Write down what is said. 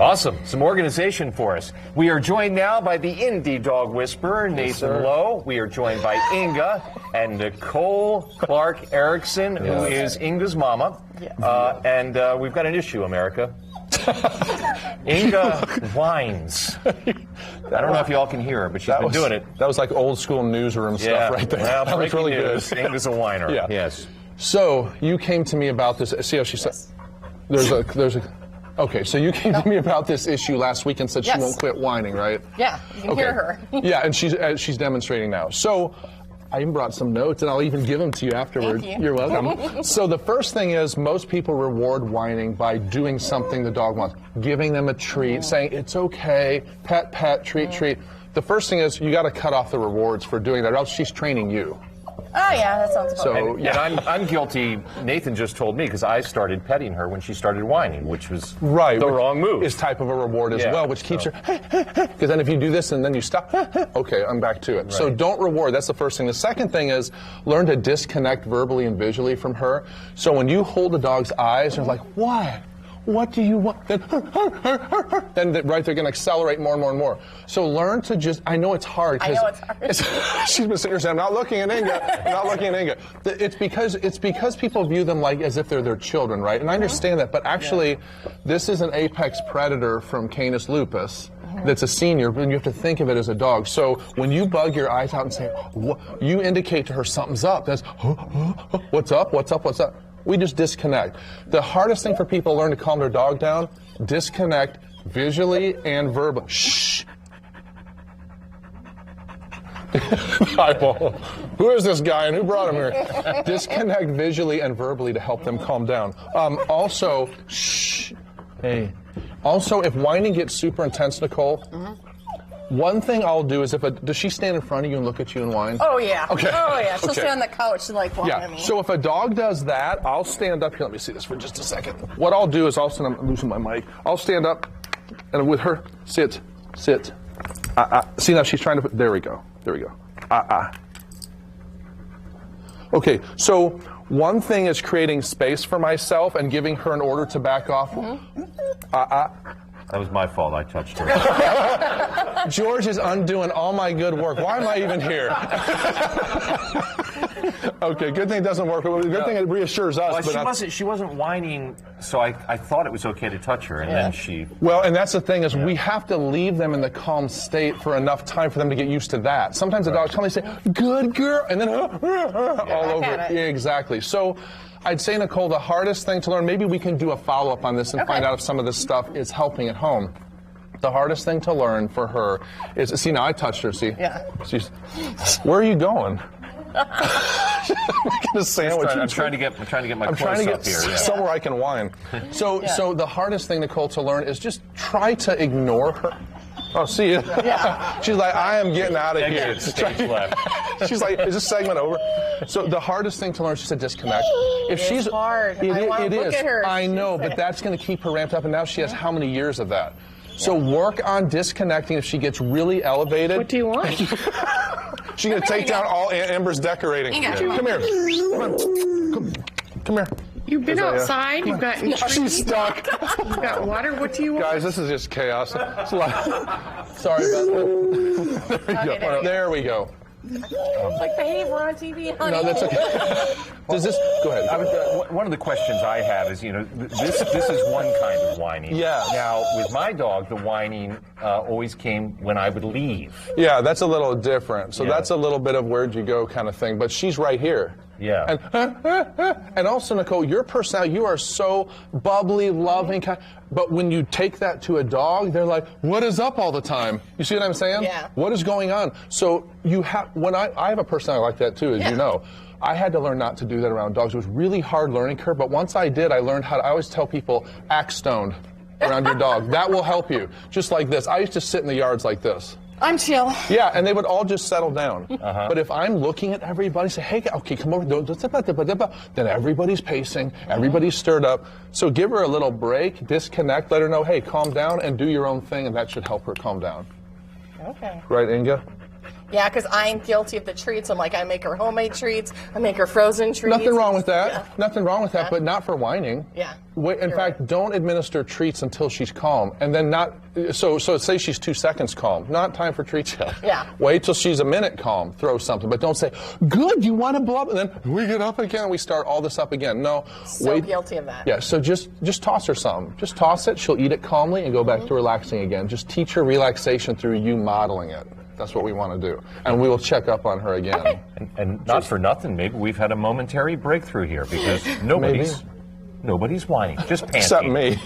Awesome. Some organization for us. We are joined now by the indie dog whisperer, Nathan Lowe. We are joined by Inga and Nicole Clark Erickson, who is Inga's mama. Yes. And we've got an issue, America. Inga whines. I don't know if y'all can hear her, but she's been doing it. That was like old school newsroom stuff right there. Well, that was really good. Inga's a whiner. Yeah. Yes. So you came to me about this. See how she said? There's a. Okay, so you came to me about this issue last week and said she won't quit whining, right? Yeah, you can hear her. Yeah, and she's demonstrating now. So I even brought some notes, and I'll even give them to you afterward. Thank you. You're welcome. So the first thing is most people reward whining by doing something the dog wants, giving them a treat, saying it's okay, pet, pet, treat, treat. The first thing is you got to cut off the rewards for doing that, or else she's training you. Oh, yeah, that sounds fun. So, and I'm guilty. Nathan just told me because I started petting her when she started whining, which was the wrong move. Is type of a reward as well, which keeps her, because then if you do this and then you stop, okay, I'm back to it. Right. So don't reward. That's the first thing. The second thing is learn to disconnect verbally and visually from her. So when you hold the dog's eyes, you're like, what? What do you want? Then right, they're going to accelerate more and more and more. So learn to just, I know it's hard. I know it's hard. She's been sitting here saying, I'm not looking at Inga, I'm not looking at Inga. It's because people view them like as if they're their children, right? And I understand that, but actually, this is an apex predator from Canis lupus. That's a senior, but you have to think of it as a dog. So when you bug your eyes out and say, you indicate to her something's up. That's, what's up, what's up, what's up? We just disconnect. The hardest thing for people to learn to calm their dog down, disconnect visually and verbally. Shh. Who is this guy and who brought him here? Disconnect visually and verbally to help them calm down. Also, shh. Hey. Also, if whining gets super intense, Nicole, one thing I'll do is does she stand in front of you and look at you and whine? Oh, yeah. Okay. Oh, yeah. She'll stand on the couch and like whine at me. So if a dog does that, I'll stand up here. Let me see this for just a second. What I'll do is I'm losing my mic. I'll stand up and with her, sit. See now she's trying to there we go. Okay, so one thing is creating space for myself and giving her an order to back off. That was my fault. I touched her. George is undoing all my good work. Why am I even here? Okay, good thing it doesn't work. Good thing it reassures us. Well, she wasn't whining, so I thought it was okay to touch her, and then she... Well, and that's the thing is we have to leave them in the calm state for enough time for them to get used to that. Sometimes the dogs come and say, good girl, and then all over it. Yeah, exactly. So I'd say, Nicole, the hardest thing to learn, maybe we can do a follow-up on this and find out if some of this stuff is helping at home. The hardest thing to learn for her is, see, now I touched her, see? Yeah. Where are you going? Making a sandwich. I'm trying to get my close up here. Somewhere I can whine. So the hardest thing, Nicole, to learn is just try to ignore her. Oh, see you. Yeah. She's like, I am getting out of here. She's like, is this segment over? So the hardest thing to learn is just to disconnect. It's hard. I look at her. I know, but that's going to keep her ramped up, and now she has how many years of that? So work on disconnecting if she gets really elevated. What do you want? She's going to take down all Aunt Ember's decorating. Come here. Come here. You've been outside. You've got She's stuck. You've got water. What do you want? Guys, this is just chaos. Sorry about that. There we go. Like, behave, we're on TV, honey. No, that's okay. Go ahead. One of the questions I have is, this is one kind of whining. Yeah. Now, with my dog, the whining always came when I would leave. Yeah, that's a little different. So that's a little bit of where'd you go kind of thing. But she's right here. Yeah. And also, Nicole, your personality, you are so bubbly, loving, but when you take that to a dog, they're like, what is up all the time? You see what I'm saying? Yeah. What is going on? So you have, I have a personality like that too, as you know. I had to learn not to do that around dogs. It was really hard learning curve, but once I did, I learned how to, I always tell people, act stoned around your dog. That will help you. Just like this. I used to sit in the yards like this. I'm chill. Yeah, and they would all just settle down. But if I'm looking at everybody, say, hey, okay, come over, then everybody's pacing, everybody's stirred up. So give her a little break, disconnect, let her know, hey, calm down and do your own thing, and that should help her calm down. Okay. Right, Inga? Yeah, because I'm guilty of the treats. I'm like, I make her homemade treats. I make her frozen treats. Nothing wrong with that. Nothing wrong with that, but not for whining. Yeah. In fact, don't administer treats until she's calm, and then not. So say she's 2 seconds calm. Not time for treats yet. Yeah. Wait till she's a minute calm. Throw something, but don't say, "Good, you want to blow up," and then we get up again. We start all this up again. No. So guilty of that. Yeah. So just toss her something. Just toss it. She'll eat it calmly and go back to relaxing again. Just teach her relaxation through you modeling it. That's what we want to do. And we will check up on her again. Okay. And not for nothing, maybe we've had a momentary breakthrough here because nobody's whining, just panting. Except me.